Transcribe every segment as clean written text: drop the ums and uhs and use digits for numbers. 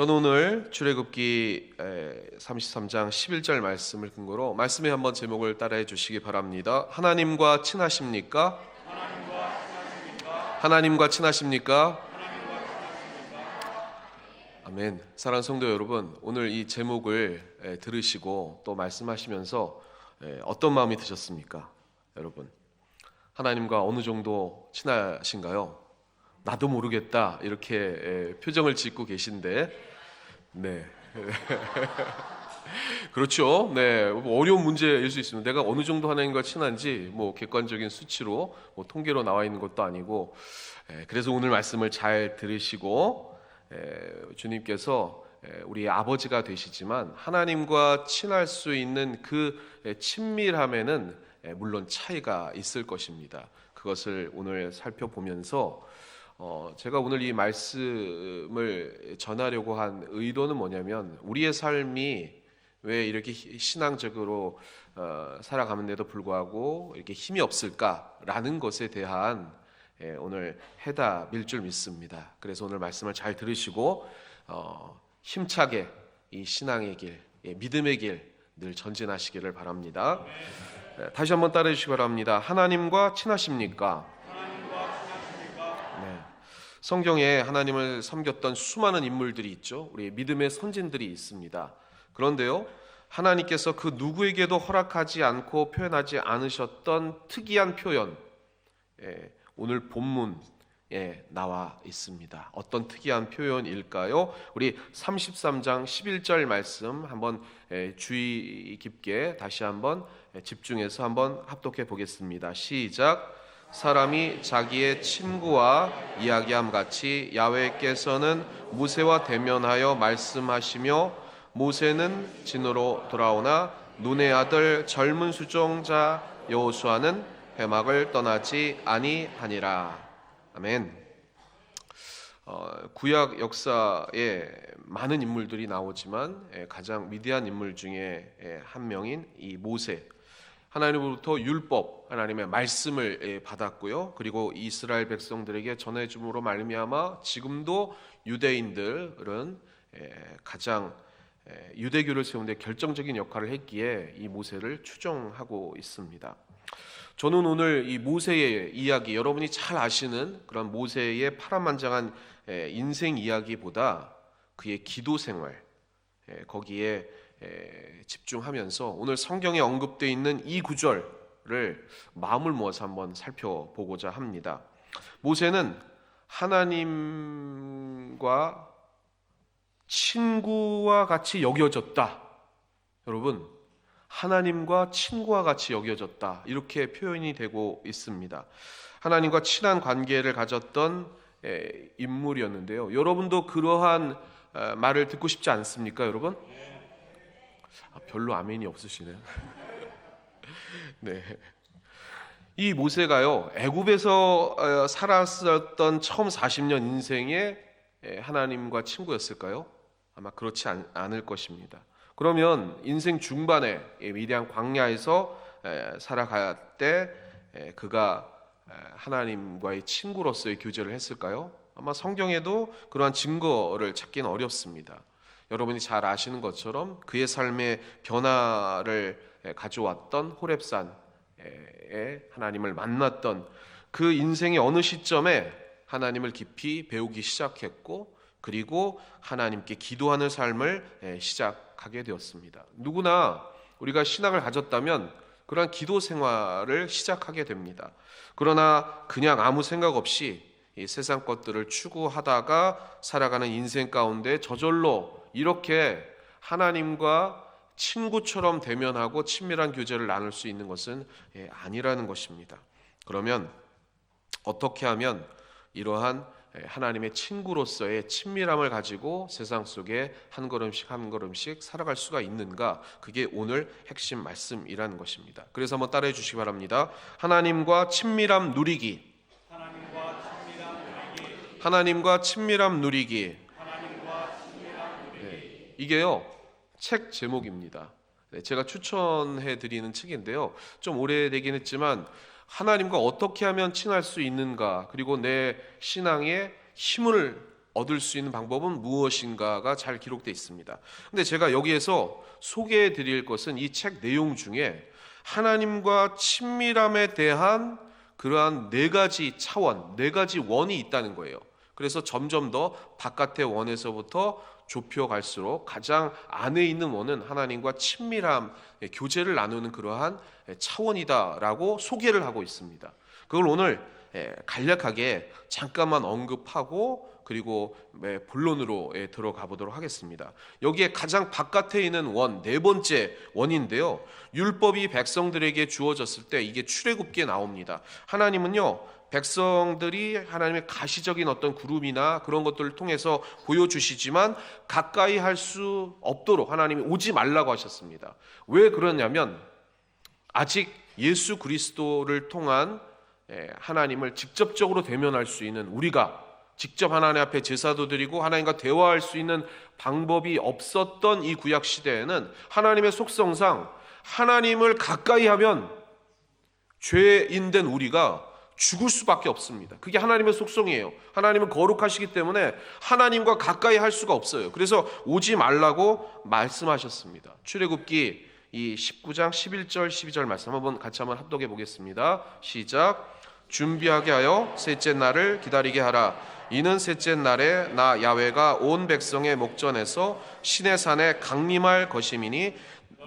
저는 오늘 출애굽기 33장 11절 말씀을 근거로 말씀의 한번 제목을 따라해 주시기 바랍니다. 하나님과 친하십니까? 하나님과 친하십니까? 아멘. 사랑하는 성도 여러분, 오늘 이 제목을 들으시고 또 말씀하시면서 어떤 마음이 드셨습니까? 여러분, 하나님과 어느 정도 친하신가요? 나도 모르겠다 이렇게 표정을 짓고 계신데, 네. 그렇죠. 네, 어려운 문제일 수 있습니다. 내가 어느 정도 하나님과 친한지 객관적인 수치로 통계로 나와 있는 것도 아니고, 그래서 오늘 말씀을 잘 들으시고, 주님께서 우리 아버지가 되시지만 하나님과 친할 수 있는 그 친밀함에는 물론 차이가 있을 것입니다. 그것을 오늘 살펴보면서 제가 오늘 이 말씀을 전하려고 한 의도는 뭐냐면, 우리의 삶이 왜 이렇게 신앙적으로 살아가는데도 불구하고 이렇게 힘이 없을까라는 것에 대한 오늘 해답일 줄 믿습니다. 그래서 오늘 말씀을 잘 들으시고 힘차게 이 신앙의 길, 믿음의 길 늘 전진하시기를 바랍니다. 다시 한번 따라해 주시기 바랍니다. 하나님과 친하십니까? 네. 성경에 하나님을 섬겼던 수많은 인물들이 있죠. 우리 믿음의 선진들이 있습니다. 그런데요, 하나님께서 그 누구에게도 허락하지 않고 표현하지 않으셨던 특이한 표현, 오늘 본문에 나와 있습니다. 어떤 특이한 표현일까요? 우리 33장 11절 말씀 한번 주의 깊게 다시 한번 집중해서 한번 합독해 보겠습니다. 시작. 사람이 자기의 친구와 이야기함 같이 야훼께서는 모세와 대면하여 말씀하시며, 모세는 진으로 돌아오나 눈의 아들 젊은 수종자 여호수아는 회막을 떠나지 아니하니라. 아멘. 구약 역사에 많은 인물들이 나오지만 가장 위대한 인물 중에 한 명인 이 모세, 하나님으로부터 율법, 하나님의 말씀을 받았고요. 그리고 이스라엘 백성들에게 전해줌으로 말미암아 지금도 유대인들은 가장 유대교를 세우는 데 결정적인 역할을 했기에 이 모세를 추종하고 있습니다. 저는 오늘 이 모세의 이야기, 여러분이 잘 아시는 그런 모세의 파란만장한 인생 이야기보다 그의 기도 생활, 거기에 집중하면서 오늘 성경에 언급되어 있는 이 구절을 마음을 모아서 한번 살펴보고자 합니다. 모세는 하나님과 친구와 같이 여겨졌다. 여러분, 하나님과 친구와 같이 여겨졌다, 이렇게 표현이 되고 있습니다. 하나님과 친한 관계를 가졌던 인물이었는데요. 여러분도 그러한 말을 듣고 싶지 않습니까, 여러분? 별로 아멘이 없으시네요. 네. 이 모세가요, 애굽에서 살았었던 처음 40년 인생에 하나님과 친구였을까요? 아마 그렇지 않을 것입니다. 그러면 인생 중반에 미디안 광야에서 살아갈 때 그가 하나님과의 친구로서의 교제를 했을까요? 아마 성경에도 그러한 증거를 찾기는 어렵습니다. 여러분이 잘 아시는 것처럼 그의 삶의 변화를 가져왔던 호렙산에 하나님을 만났던 그 인생의 어느 시점에 하나님을 깊이 배우기 시작했고, 그리고 하나님께 기도하는 삶을 시작하게 되었습니다. 누구나 우리가 신앙을 가졌다면 그러한 기도 생활을 시작하게 됩니다. 그러나 그냥 아무 생각 없이 이 세상 것들을 추구하다가 살아가는 인생 가운데 저절로 이렇게 하나님과 친구처럼 대면하고 친밀한 교제를 나눌 수 있는 것은 아니라는 것입니다. 그러면 어떻게 하면 이러한 하나님의 친구로서의 친밀함을 가지고 세상 속에 한 걸음씩 한 걸음씩 살아갈 수가 있는가? 그게 오늘 핵심 말씀이라는 것입니다. 그래서 한번 따라해 주시기 바랍니다. 하나님과 친밀함 누리기. 하나님과 친밀함 누리기. 네, 이게요, 책 제목입니다. 제가 추천해 드리는 책인데요, 좀 오래되긴 했지만 하나님과 어떻게 하면 친할 수 있는가, 그리고 내 신앙에 힘을 얻을 수 있는 방법은 무엇인가가 잘 기록되어 있습니다. 근데 제가 여기에서 소개해 드릴 것은 이 책 내용 중에 하나님과 친밀함에 대한 그러한 네 가지 차원, 네 가지 원이 있다는 거예요. 그래서 점점 더 바깥의 원에서부터 좁혀갈수록 가장 안에 있는 원은 하나님과 친밀함, 교제를 나누는 그러한 차원이다라고 소개를 하고 있습니다. 그걸 오늘 간략하게 잠깐만 언급하고 그리고 본론으로 들어가 보도록 하겠습니다. 여기에 가장 바깥에 있는 원, 네 번째 원인데요. 율법이 백성들에게 주어졌을 때 이게 출애굽기에 나옵니다. 하나님은요, 백성들이 하나님의 가시적인 어떤 구름이나 그런 것들을 통해서 보여주시지만 가까이 할 수 없도록 하나님이 오지 말라고 하셨습니다. 왜 그러냐면 아직 예수 그리스도를 통한 하나님을 직접적으로 대면할 수 있는, 우리가 직접 하나님 앞에 제사도 드리고 하나님과 대화할 수 있는 방법이 없었던 이 구약 시대에는 하나님의 속성상 하나님을 가까이 하면 죄인된 우리가 죽을 수밖에 없습니다. 그게 하나님의 속성이에요. 하나님은 거룩하시기 때문에 하나님과 가까이 할 수가 없어요. 그래서 오지 말라고 말씀하셨습니다. 출애굽기 이 19장 11절 12절 말씀 같이 한번 합독해 보겠습니다. 시작. 준비하게 하여 셋째 날을 기다리게 하라. 이는 셋째 날에 나 야훼가 온 백성의 목전에서 시내 산에 강림할 것임이니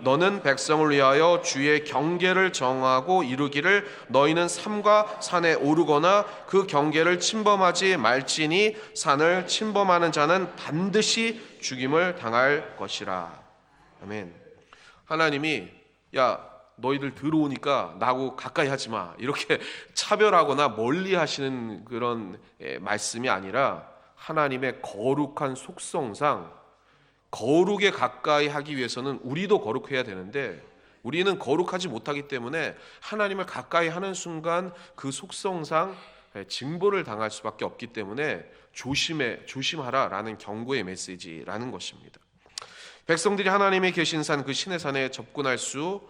너는 백성을 위하여 주의 경계를 정하고 이루기를 너희는 삼가 산에 오르거나 그 경계를 침범하지 말지니 산을 침범하는 자는 반드시 죽임을 당할 것이라. 아멘. 하나님이 너희들 들어오니까 나하고 가까이 하지 마, 이렇게 차별하거나 멀리 하시는 그런 말씀이 아니라 하나님의 거룩한 속성상 거룩에 가까이 하기 위해서는 우리도 거룩해야 되는데 우리는 거룩하지 못하기 때문에 하나님을 가까이 하는 순간 그 속성상 징벌을 당할 수밖에 없기 때문에 조심하라라는 경고의 메시지라는 것입니다. 백성들이 하나님의 계신 산, 그 시내 산에 접근할 수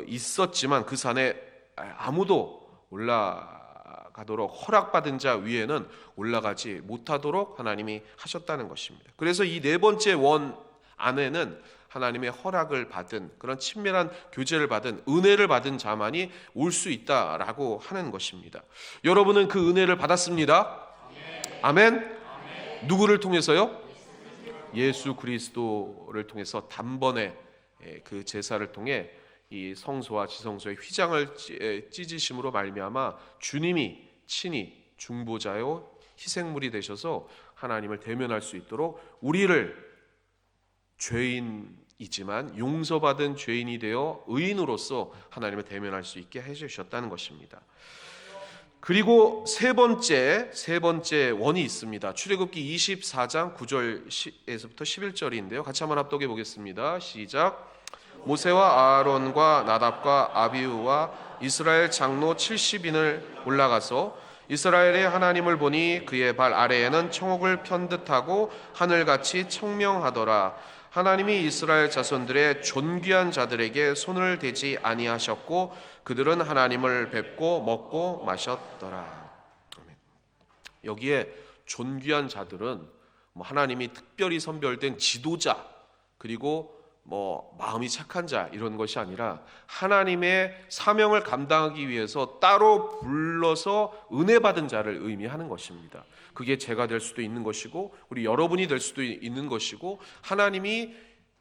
있었지만 그 산에 아무도 올라가도록 허락받은 자 위에는 올라가지 못하도록 하나님이 하셨다는 것입니다. 그래서 이 네 번째 원 안에는 하나님의 허락을 받은, 그런 친밀한 교제를 받은, 은혜를 받은 자만이 올 수 있다라고 하는 것입니다. 여러분은 그 은혜를 받았습니다. 아멘. 누구를 통해서요? 예수 그리스도를 통해서 단번에 그 제사를 통해 이 성소와 지성소의 휘장을 찢으심으로 말미암아 주님이 친히 중보자요 희생물이 되셔서 하나님을 대면할 수 있도록 우리를 죄인이지만 용서받은 죄인이 되어 의인으로서 하나님을 대면할 수 있게 해주셨다는 것입니다. 그리고 세 번째 원이 있습니다. 출애굽기 24장 9절에서부터 11절인데요. 같이 한번 합독해 보겠습니다. 시작. 모세와 아론과 나답과 아비후와 이스라엘 장로 70인을 올라가서 이스라엘의 하나님을 보니 그의 발 아래에는 청옥을 편 듯하고 하늘같이 청명하더라. 하나님이 이스라엘 자손들의 존귀한 자들에게 손을 대지 아니하셨고 그들은 하나님을 뵙고 먹고 마셨더라. 여기에 존귀한 자들은 하나님이 특별히 선별된 지도자, 그리고 마음이 착한 자, 이런 것이 아니라 하나님의 사명을 감당하기 위해서 따로 불러서 은혜 받은 자를 의미하는 것입니다. 그게 제가 될 수도 있는 것이고 우리 여러분이 될 수도 있는 것이고 하나님이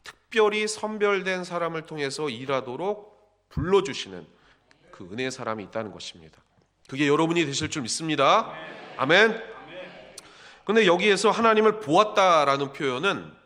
특별히 선별된 사람을 통해서 일하도록 불러주시는 그 은혜의 사람이 있다는 것입니다. 그게 여러분이 되실 줄 믿습니다. 아멘. 그런데 여기에서 하나님을 보았다라는 표현은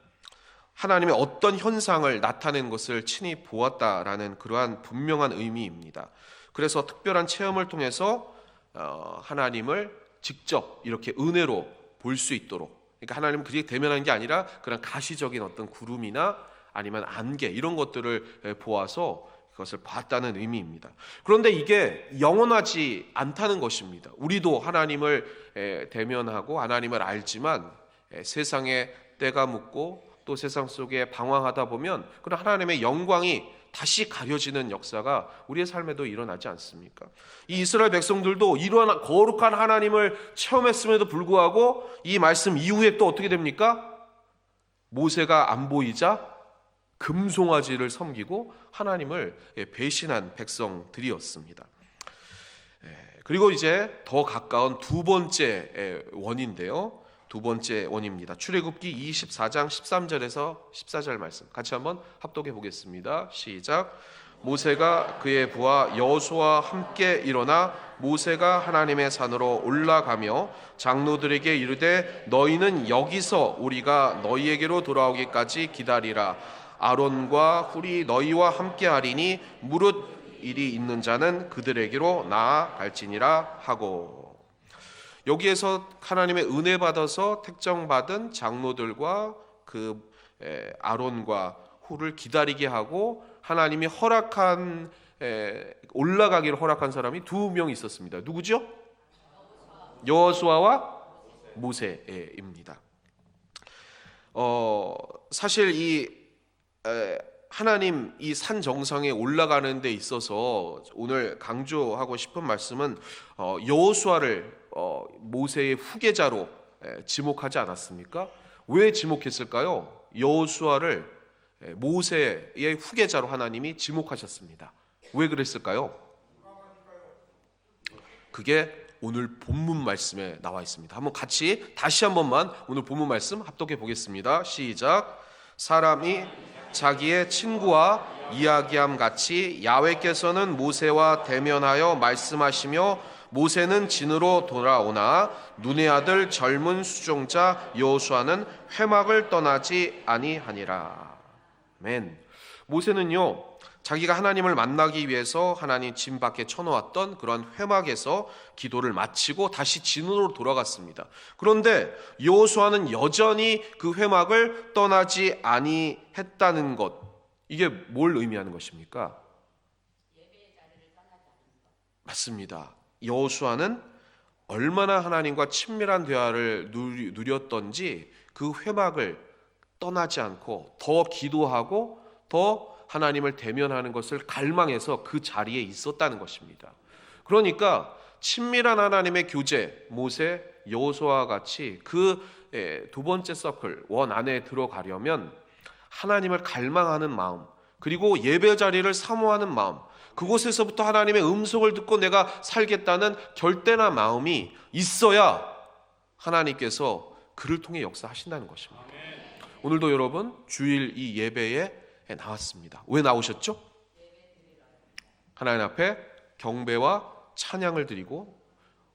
하나님의 어떤 현상을 나타낸 것을 친히 보았다라는 그러한 분명한 의미입니다. 그래서 특별한 체험을 통해서 하나님을 직접 이렇게 은혜로 볼 수 있도록, 그러니까 하나님은 그게 대면한 게 아니라 그런 가시적인 어떤 구름이나 아니면 안개, 이런 것들을 보아서 그것을 봤다는 의미입니다. 그런데 이게 영원하지 않다는 것입니다. 우리도 하나님을 대면하고 하나님을 알지만 세상에 때가 묻고 또 세상 속에 방황하다 보면 그런 하나님의 영광이 다시 가려지는 역사가 우리의 삶에도 일어나지 않습니까? 이 이스라엘 백성들도 이러한 거룩한 하나님을 체험했음에도 불구하고 이 말씀 이후에 또 어떻게 됩니까? 모세가 안 보이자 금송아지를 섬기고 하나님을 배신한 백성들이었습니다. 그리고 이제 더 가까운 두 번째 원인데요. 두 번째 원입니다. 출애굽기 24장 13절에서 14절 말씀 같이 한번 합독해 보겠습니다. 시작. 모세가 그의 부하 여호수아와 함께 일어나 모세가 하나님의 산으로 올라가며 장로들에게 이르되 너희는 여기서 우리가 너희에게로 돌아오기까지 기다리라. 아론과 훌이 너희와 함께 하리니 무릇 일이 있는 자는 그들에게로 나아갈지니라 하고, 여기에서 하나님의 은혜 받아서 택정받은 장로들과 그 아론과 훌을 기다리게 하고 하나님이 허락한 올라가기를 허락한 사람이 두 명 있었습니다. 누구죠? 여호수아와 모세입니다. 사실 이 하나님 이 산 정상에 올라가는 데 있어서 오늘 강조하고 싶은 말씀은 여호수아를 모세의 후계자로 지목하지 않았습니까? 왜 지목했을까요? 여호수아를 모세의 후계자로 하나님이 지목하셨습니다. 왜 그랬을까요? 그게 오늘 본문 말씀에 나와 있습니다. 한번 같이 다시 한 번만 오늘 본문 말씀 합독해 보겠습니다. 시작. 사람이 자기의 친구와 이야기함 같이 야훼께서는 모세와 대면하여 말씀하시며 모세는 진으로 돌아오나 눈의 아들 젊은 수종자 여호수아는 회막을 떠나지 아니하니라. 아멘. 모세는요, 자기가 하나님을 만나기 위해서 하나님 진 밖에 쳐놓았던 그런 회막에서 기도를 마치고 다시 진으로 돌아갔습니다. 그런데 여호수아는 여전히 그 회막을 떠나지 아니했다는 것, 이게 뭘 의미하는 것입니까? 맞습니다. 여호수아는 얼마나 하나님과 친밀한 대화를 누렸던지 그 회막을 떠나지 않고 더 기도하고 더 하나님을 대면하는 것을 갈망해서 그 자리에 있었다는 것입니다. 그러니까 친밀한 하나님의 교제, 모세, 여호수아와 같이 그 두 번째 서클, 원 안에 들어가려면 하나님을 갈망하는 마음, 그리고 예배 자리를 사모하는 마음, 그곳에서부터 하나님의 음성을 듣고 내가 살겠다는 결단한 마음이 있어야 하나님께서 그를 통해 역사하신다는 것입니다. 오늘도 여러분 주일 이 예배에 나왔습니다. 왜 나오셨죠? 하나님 앞에 경배와 찬양을 드리고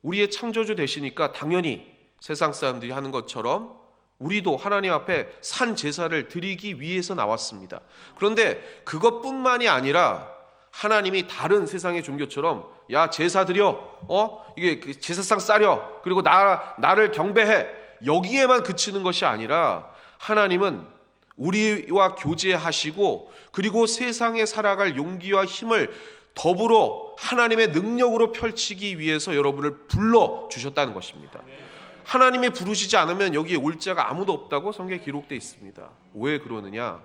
우리의 창조주 되시니까 당연히 세상 사람들이 하는 것처럼 우리도 하나님 앞에 산 제사를 드리기 위해서 나왔습니다. 그런데 그것뿐만이 아니라 하나님이 다른 세상의 종교처럼 야 제사 드려, 이게 제사상 싸려, 그리고 나를 경배해, 여기에만 그치는 것이 아니라 하나님은 우리와 교제하시고 그리고 세상에 살아갈 용기와 힘을 더불어 하나님의 능력으로 펼치기 위해서 여러분을 불러주셨다는 것입니다. 하나님이 부르시지 않으면 여기에 올 자가 아무도 없다고 성경에 기록되어 있습니다. 왜 그러느냐?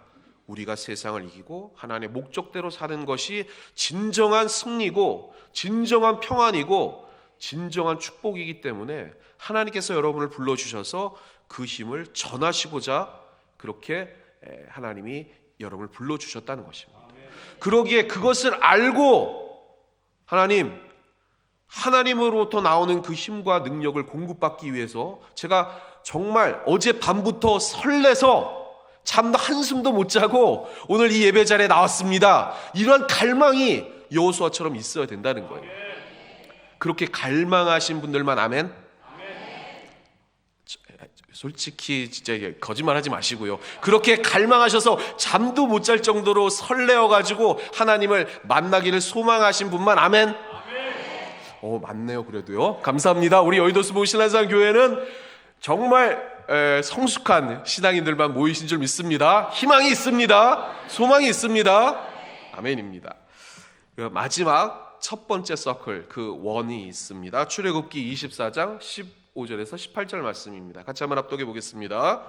우리가 세상을 이기고 하나님의 목적대로 사는 것이 진정한 승리고 진정한 평안이고 진정한 축복이기 때문에 하나님께서 여러분을 불러주셔서 그 힘을 전하시고자 그렇게 하나님이 여러분을 불러주셨다는 것입니다. 그러기에 그것을 알고 하나님으로부터 나오는 그 힘과 능력을 공급받기 위해서 제가 정말 어젯밤부터 설레서 잠도 한숨도 못 자고 오늘 이 예배 자리에 나왔습니다. 이런 갈망이 여호수아처럼 있어야 된다는 거예요. 그렇게 갈망하신 분들만 아멘? 솔직히 진짜 거짓말하지 마시고요. 그렇게 갈망하셔서 잠도 못 잘 정도로 설레어가지고 하나님을 만나기를 소망하신 분만 아멘? 맞네요. 그래도요. 감사합니다. 우리 여의도 수보 신앙상 교회는 정말 성숙한 신앙인들만 모이신 줄 믿습니다. 희망이 있습니다. 소망이 있습니다. 아멘입니다. 마지막 첫 번째 서클, 그 원이 있습니다. 출애굽기 24장 15절에서 18절 말씀입니다. 같이 한번 합독해 보겠습니다.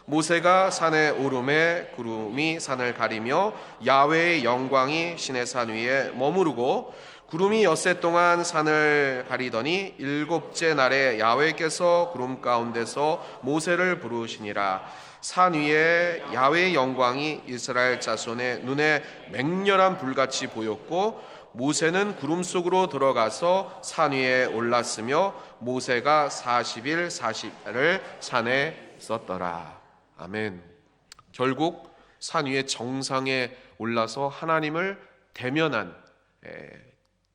모세가 산에 오르매 구름이 산을 가리며 야훼의 영광이 시내 산 위에 머무르고 구름이 엿새 동안 산을 가리더니 일곱째 날에 야훼께서 구름 가운데서 모세를 부르시니라. 산 위에 야훼의 영광이 이스라엘 자손의 눈에 맹렬한 불같이 보였고 모세는 구름 속으로 들어가서 산 위에 올랐으며 모세가 40일 40일을 산에 있었더라. 아멘. 결국 산 위에 정상에 올라서 하나님을 대면한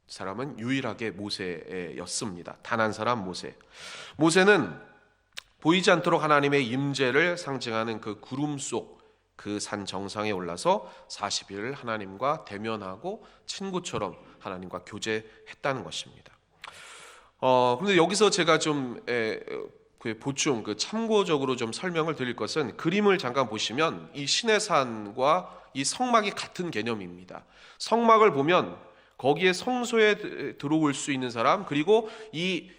사람은 유일하게 모세였습니다. 단 한 사람 모세. 모세는 보이지 않도록 하나님의 임재를 상징하는 그 구름 속 그 산 정상에 올라서 40일 하나님과 대면하고 친구처럼 하나님과 교제했다는 것입니다. 그런데 여기서 제가 좀 보충 참고적으로 좀 설명을 드릴 것은 그림을 잠깐 보시면 이 시내산과 이 성막이 같은 개념입니다. 성막을 보면 거기에 성소에 들어올 수 있는 사람, 그리고 이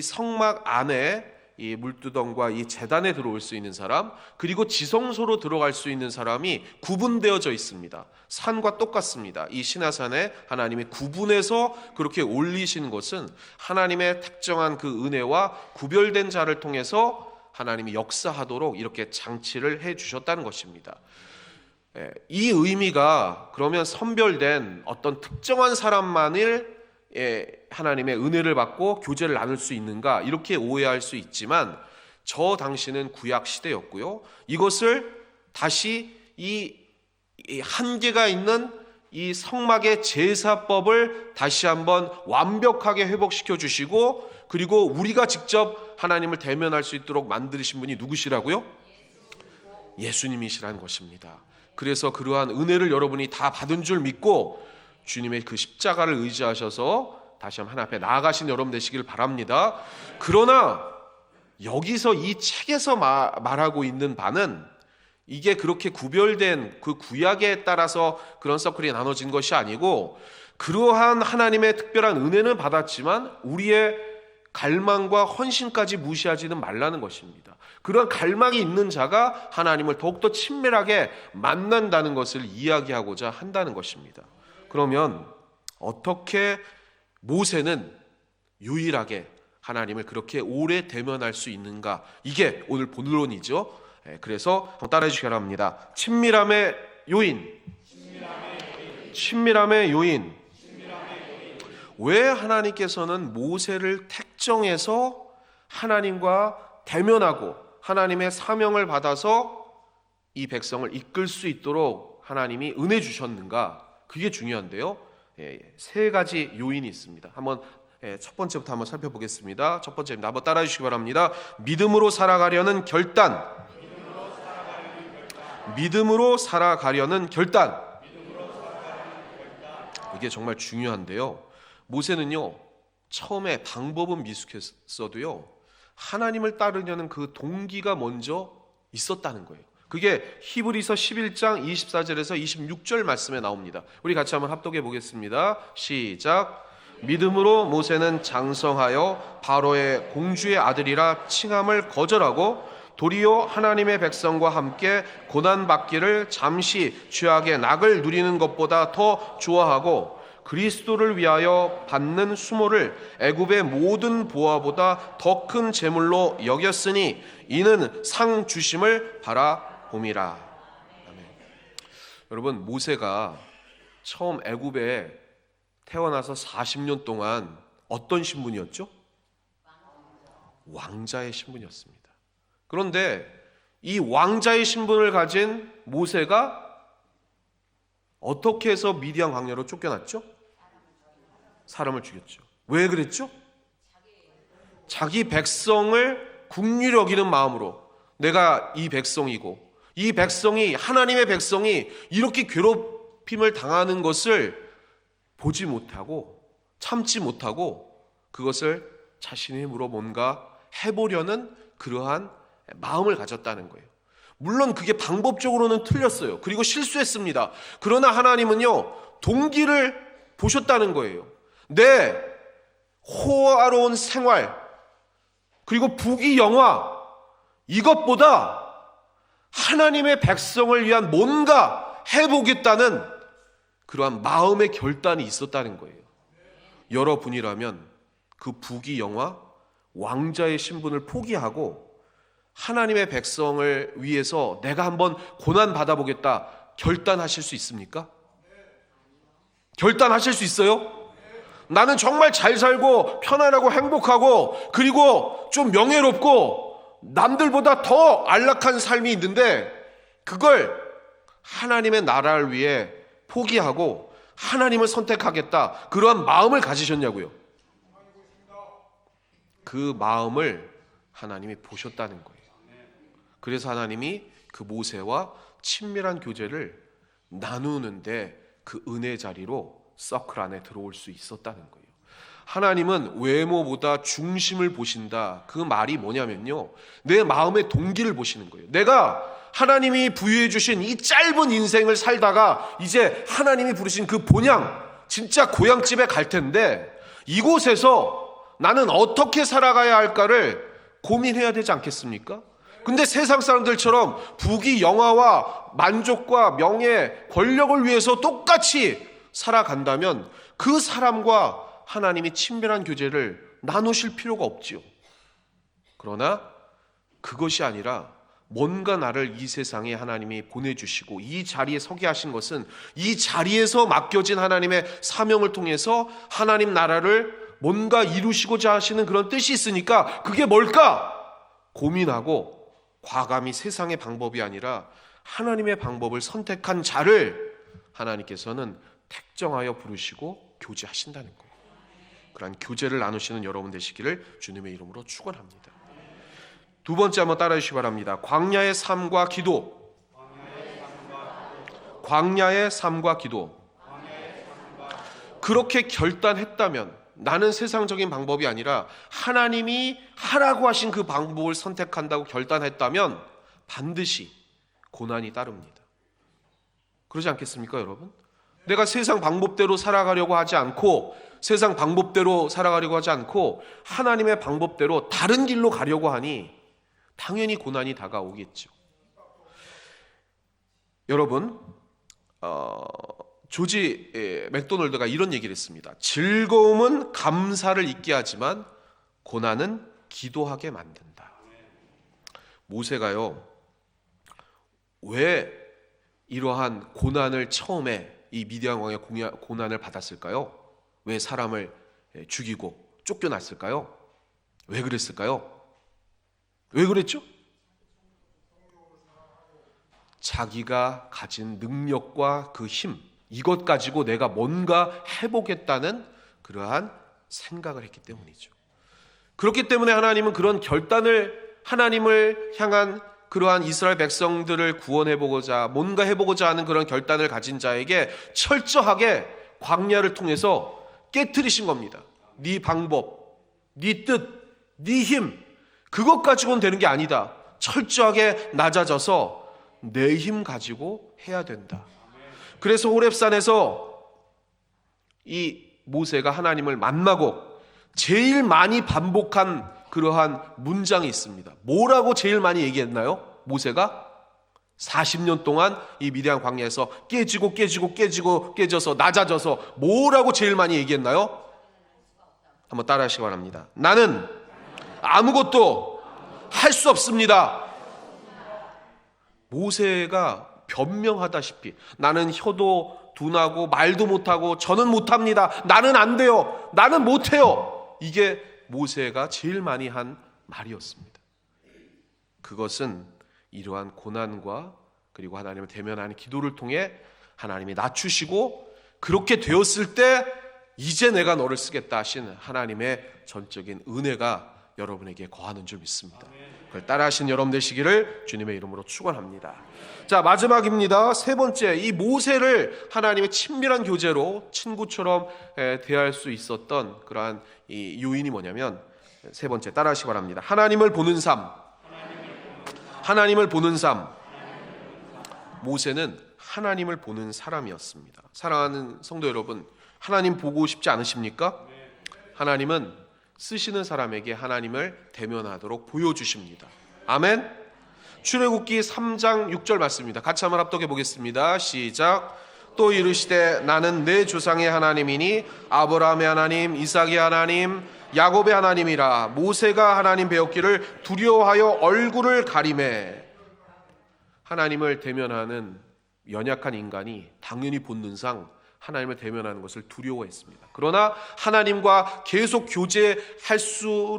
성막 안에 이 물두덩과 이 제단에 들어올 수 있는 사람, 그리고 지성소로 들어갈 수 있는 사람이 구분되어져 있습니다. 산과 똑같습니다. 이 시내산에 하나님이 구분해서 그렇게 올리신 것은 하나님의 특정한 그 은혜와 구별된 자를 통해서 하나님이 역사하도록 이렇게 장치를 해 주셨다는 것입니다. 이 의미가 그러면 선별된 어떤 특정한 사람만을 하나님의 은혜를 받고 교제를 나눌 수 있는가, 이렇게 오해할 수 있지만 저 당시는 구약 시대였고요. 이것을 다시 이 한계가 있는 이 성막의 제사법을 다시 한번 완벽하게 회복시켜 주시고, 그리고 우리가 직접 하나님을 대면할 수 있도록 만드신 분이 누구시라고요? 예수님이시라는 것입니다. 그래서 그러한 은혜를 여러분이 다 받은 줄 믿고 주님의 그 십자가를 의지하셔서 다시 한번 하나님 앞에 나아가신 여러분 되시길 바랍니다. 그러나 여기서 이 책에서 말하고 있는 바는 이게 그렇게 구별된 그 구약에 따라서 그런 서클이 나눠진 것이 아니고, 그러한 하나님의 특별한 은혜는 받았지만 우리의 갈망과 헌신까지 무시하지는 말라는 것입니다. 그런 갈망이 있는 자가 하나님을 더욱더 친밀하게 만난다는 것을 이야기하고자 한다는 것입니다. 그러면 어떻게 모세는 유일하게 하나님을 그렇게 오래 대면할 수 있는가? 이게 오늘 본론이죠. 그래서 한번 따라해 주시기 바랍니다. 친밀함의 요인. 친밀함의 요인. 왜 하나님께서는 모세를 택정해서 하나님과 대면하고 하나님의 사명을 받아서 이 백성을 이끌 수 있도록 하나님이 은혜 주셨는가? 그게 중요한데요. 세 가지 요인이 있습니다. 한번 첫 번째부터 한번 살펴보겠습니다. 첫 번째입니다. 한번 따라해 주시기 바랍니다. 믿음으로 살아가려는 결단. 믿음으로 살아가려는 결단. 이게 정말 중요한데요. 모세는요, 처음에 방법은 미숙했어도요, 하나님을 따르려는 그 동기가 먼저 있었다는 거예요. 그게 히브리서 11장 24절에서 26절 말씀에 나옵니다. 우리 같이 한번 합독해 보겠습니다. 시작. 믿음으로 모세는 장성하여 바로의 공주의 아들이라 칭함을 거절하고 도리어 하나님의 백성과 함께 고난받기를 잠시 죄악의 낙을 누리는 것보다 더 좋아하고 그리스도를 위하여 받는 수모를 애굽의 모든 보화보다 더 큰 재물로 여겼으니 이는 상 주심을 바라봄이라. 아멘. 여러분, 모세가 처음 애굽에 태어나서 40년 동안 어떤 신분이었죠? 왕자의 신분이었습니다. 그런데 이 왕자의 신분을 가진 모세가 어떻게 해서 미디안 광야로 쫓겨났죠? 사람을 죽였죠. 왜 그랬죠? 자기 백성을 긍휼히 여기는 마음으로, 내가 이 백성이고 이 백성이, 하나님의 백성이 이렇게 괴롭힘을 당하는 것을 보지 못하고 참지 못하고 그것을 자신의 힘으로 뭔가 해보려는 그러한 마음을 가졌다는 거예요. 물론 그게 방법적으로는 틀렸어요. 그리고 실수했습니다. 그러나 하나님은요, 동기를 보셨다는 거예요. 내 호화로운 생활, 그리고 부귀영화, 이것보다 하나님의 백성을 위한 뭔가 해보겠다는 그러한 마음의 결단이 있었다는 거예요. 여러분이라면 그 부귀영화, 왕자의 신분을 포기하고 하나님의 백성을 위해서 내가 한번 고난 받아보겠다 결단하실 수 있습니까? 결단하실 수 있어요? 나는 정말 잘 살고 편안하고 행복하고 그리고 좀 명예롭고 남들보다 더 안락한 삶이 있는데 그걸 하나님의 나라를 위해 포기하고 하나님을 선택하겠다, 그러한 마음을 가지셨냐고요. 그 마음을 하나님이 보셨다는 거예요. 그래서 하나님이 그 모세와 친밀한 교제를 나누는데 그 은혜 자리로 서클 안에 들어올 수 있었다는 거예요. 하나님은 외모보다 중심을 보신다. 그 말이 뭐냐면요, 내 마음의 동기를 보시는 거예요. 내가 하나님이 부여해 주신 이 짧은 인생을 살다가 이제 하나님이 부르신 그 본향, 진짜 고향집에 갈 텐데 이곳에서 나는 어떻게 살아가야 할까를 고민해야 되지 않겠습니까? 근데 세상 사람들처럼 부귀 영화와 만족과 명예, 권력을 위해서 똑같이 살아간다면 그 사람과 하나님이 친밀한 교제를 나누실 필요가 없지요. 그러나 그것이 아니라 뭔가 나를 이 세상에 하나님이 보내주시고 이 자리에 서게 하신 것은 이 자리에서 맡겨진 하나님의 사명을 통해서 하나님 나라를 뭔가 이루시고자 하시는 그런 뜻이 있으니까 그게 뭘까? 고민하고 과감히 세상의 방법이 아니라 하나님의 방법을 선택한 자를 하나님께서는 택정하여 부르시고 교제하신다는 거예요. 그러한 교제를 나누시는 여러분 되시기를 주님의 이름으로 축원합니다. 두 번째 한번 따라해 주시기 바랍니다. 광야의 삶과 기도. 광야의 삶과 기도. 그렇게 결단했다면, 나는 세상적인 방법이 아니라 하나님이 하라고 하신 그 방법을 선택한다고 결단했다면 반드시 고난이 따릅니다. 그러지 않겠습니까, 여러분? 내가 세상 방법대로 살아가려고 하지 않고, 세상 방법대로 살아가려고 하지 않고 하나님의 방법대로 다른 길로 가려고 하니 당연히 고난이 다가오겠죠. 여러분, 조지 맥도널드가 이런 얘기를 했습니다. 즐거움은 감사를 잊게 하지만 고난은 기도하게 만든다. 모세가요, 왜 이러한 고난을 처음에 이 미디안 왕의 고난을 받았을까요? 왜 사람을 죽이고 쫓겨났을까요? 왜 그랬을까요? 왜 그랬죠? 자기가 가진 능력과 그 힘, 이것 가지고 내가 뭔가 해보겠다는 그러한 생각을 했기 때문이죠. 그렇기 때문에 하나님은 그런 결단을, 하나님을 향한 그러한 이스라엘 백성들을 구원해보고자, 뭔가 해보고자 하는 그런 결단을 가진 자에게 철저하게 광야를 통해서 깨트리신 겁니다. 네 방법, 네 뜻, 네 힘, 그것 가지고는 되는 게 아니다. 철저하게 낮아져서 내 힘 가지고 해야 된다. 그래서 호렙산에서 이 모세가 하나님을 만나고 제일 많이 반복한 그러한 문장이 있습니다. 뭐라고 제일 많이 얘기했나요? 모세가 40년 동안 이 미디안 광야에서 깨져서 낮아져서 뭐라고 제일 많이 얘기했나요? 한번 따라 하시기 바랍니다. 나는 아무것도 할 수 없습니다. 모세가 변명하다시피 나는 혀도 둔하고 말도 못하고 저는 못합니다. 나는 안 돼요. 나는 못해요. 이게 모세가 제일 많이 한 말이었습니다. 그것은 이러한 고난과 그리고 하나님을 대면하는 기도를 통해 하나님이 낮추시고 그렇게 되었을 때 이제 내가 너를 쓰겠다 하신 하나님의 전적인 은혜가 여러분에게 거하는 줄 믿습니다. 그걸 따라하신 여러분 되시기를 주님의 이름으로 축원합니다. 자, 마지막입니다. 세 번째, 이 모세를 하나님의 친밀한 교제로 친구처럼 대할 수 있었던 그러한 이 요인이 뭐냐면, 세 번째 따라하시기 바랍니다. 하나님을 보는 삶. 하나님을 보는 삶. 모세는 하나님을 보는 사람이었습니다. 사랑하는 성도 여러분, 하나님 보고 싶지 않으십니까? 하나님은 쓰시는 사람에게 하나님을 대면하도록 보여주십니다. 아멘. 출애굽기 3장 6절 말씀입니다. 같이 한번 합독해 보겠습니다. 시작. 또 이르시되 나는 내 조상의 하나님이니 아브라함의 하나님, 이삭의 하나님, 야곱의 하나님이라. 모세가 하나님 배웠기를 두려워하여 얼굴을 가리매. 하나님을 대면하는 연약한 인간이 당연히 본능상 하나님을 대면하는 것을 두려워했습니다. 그러나 하나님과 계속 교제할수록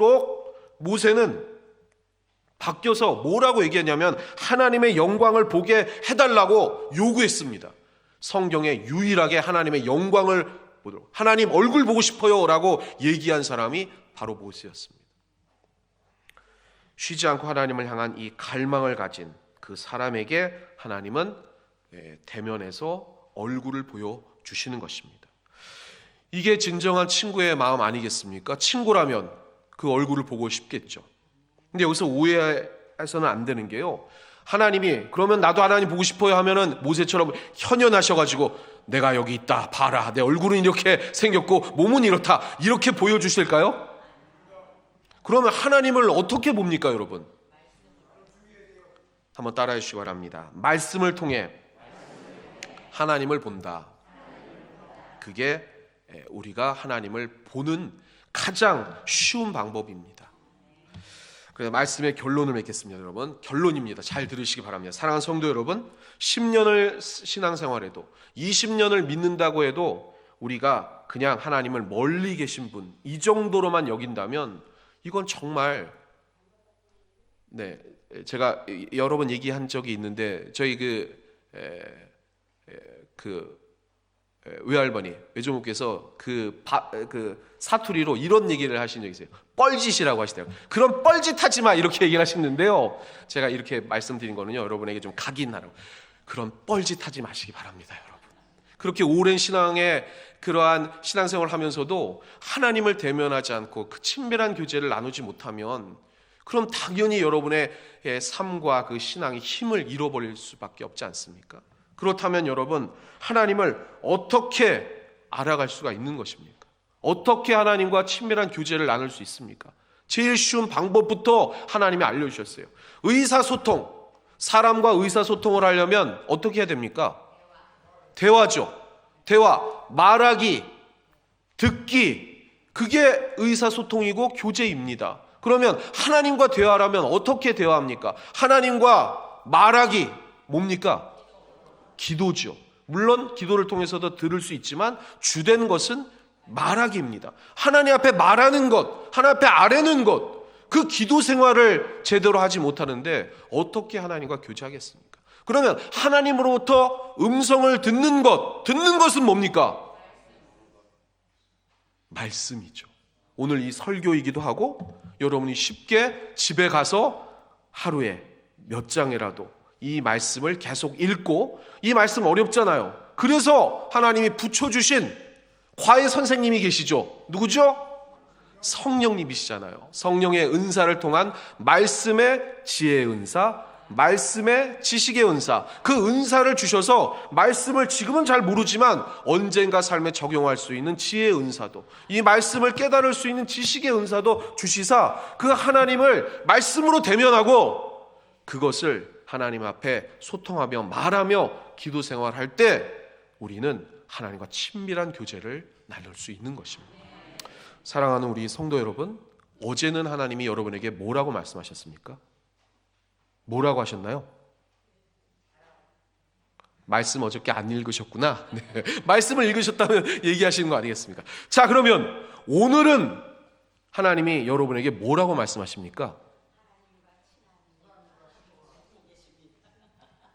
모세는 바뀌어서 뭐라고 얘기했냐면 하나님의 영광을 보게 해달라고 요구했습니다. 성경에 유일하게 하나님의 영광을 보도록, 하나님 얼굴 보고 싶어요 라고 얘기한 사람이 바로 모세였습니다. 쉬지 않고 하나님을 향한 이 갈망을 가진 그 사람에게 하나님은 대면해서 얼굴을 보여주시는 것입니다. 이게 진정한 친구의 마음 아니겠습니까? 친구라면 그 얼굴을 보고 싶겠죠. 근데 여기서 오해해서는 안 되는 게요, 하나님이 그러면 나도 하나님 보고 싶어요 하면은 모세처럼 현연하셔가지고 내가 여기 있다 봐라, 내 얼굴은 이렇게 생겼고 몸은 이렇다, 이렇게 보여주실까요? 그러면 하나님을 어떻게 봅니까 여러분? 한번 따라해 주시기 바랍니다. 말씀을 통해 하나님을 본다. 그게 우리가 하나님을 보는 가장 쉬운 방법입니다. 그래서 말씀의 결론을 맺겠습니다. 여러분, 결론입니다. 잘 들으시기 바랍니다. 사랑하는 성도 여러분, 10년을 신앙생활해도 20년을 믿는다고 해도 우리가 그냥 하나님을 멀리 계신 분, 이 정도로만 여긴다면 이건 정말, 제가 여러 번 얘기한 적이 있는데 저희 외할머니, 외조모께서 그 사투리로 이런 얘기를 하신 적이 있어요. 뻘짓이라고 하시더라고요. 그런 뻘짓하지 마, 이렇게 얘기를 하시는데요, 제가 이렇게 말씀드린 거는요, 여러분에게 좀 각인하라고. 그런 뻘짓하지 마시기 바랍니다. 여러분, 그렇게 오랜 신앙의 그러한 신앙생활을 하면서도 하나님을 대면하지 않고 그 친밀한 교제를 나누지 못하면 그럼 당연히 여러분의 삶과 그 신앙의 힘을 잃어버릴 수밖에 없지 않습니까? 그렇다면 여러분, 하나님을 어떻게 알아갈 수가 있는 것입니까? 어떻게 하나님과 친밀한 교제를 나눌 수 있습니까? 제일 쉬운 방법부터 하나님이 알려주셨어요. 의사소통, 사람과 의사소통을 하려면 어떻게 해야 됩니까? 대화죠. 대화, 말하기, 듣기, 그게 의사소통이고 교제입니다. 그러면 하나님과 대화라면 어떻게 대화합니까? 하나님과 말하기, 뭡니까? 기도죠. 물론 기도를 통해서도 들을 수 있지만 주된 것은 말하기입니다. 하나님 앞에 말하는 것, 하나님 앞에 아뢰는 것, 그 기도 생활을 제대로 하지 못하는데 어떻게 하나님과 교제하겠습니까? 그러면 하나님으로부터 음성을 듣는 것은 뭡니까? 말씀이죠. 오늘 이 설교이기도 하고 여러분이 쉽게 집에 가서 하루에 몇 장이라도 이 말씀을 계속 읽고, 이 말씀 어렵잖아요. 그래서 하나님이 붙여주신 과외 선생님이 계시죠. 누구죠? 성령님이시잖아요. 성령의 은사를 통한 말씀의 지혜의 은사, 말씀의 지식의 은사, 그 은사를 주셔서 말씀을 지금은 잘 모르지만 언젠가 삶에 적용할 수 있는 지혜의 은사도, 이 말씀을 깨달을 수 있는 지식의 은사도 주시사 그 하나님을 말씀으로 대면하고 그것을 하나님 앞에 소통하며 말하며 기도 생활할 때 우리는 하나님과 친밀한 교제를 나눌 수 있는 것입니다. 사랑하는 우리 성도 여러분, 어제는 하나님이 여러분에게 뭐라고 말씀하셨습니까? 뭐라고 하셨나요? 말씀 어저께 안 읽으셨구나. 네. 말씀을 읽으셨다면 얘기하시는 거 아니겠습니까? 자, 그러면 오늘은 하나님이 여러분에게 뭐라고 말씀하십니까?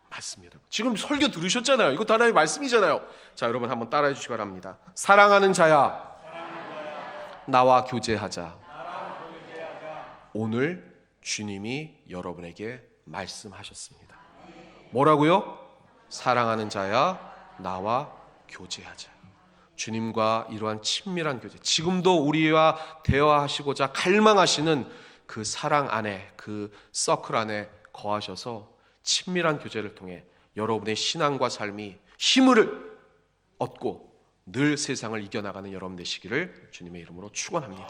맞습니다. 지금 설교 들으셨잖아요. 이거 하나님의 말씀이잖아요. 자, 여러분 한번 따라해 주시기 바랍니다. 사랑하는 자야, 나와 교제하자. 오늘 주님이 여러분에게 말씀하셨습니다. 뭐라고요? 사랑하는 자야, 나와 교제하자. 주님과 이러한 친밀한 교제, 지금도 우리와 대화하시고자 갈망하시는 그 사랑 안에, 그 서클 안에 거하셔서 친밀한 교제를 통해 여러분의 신앙과 삶이 힘을 얻고 늘 세상을 이겨나가는 여러분 되시기를 주님의 이름으로 축원합니다.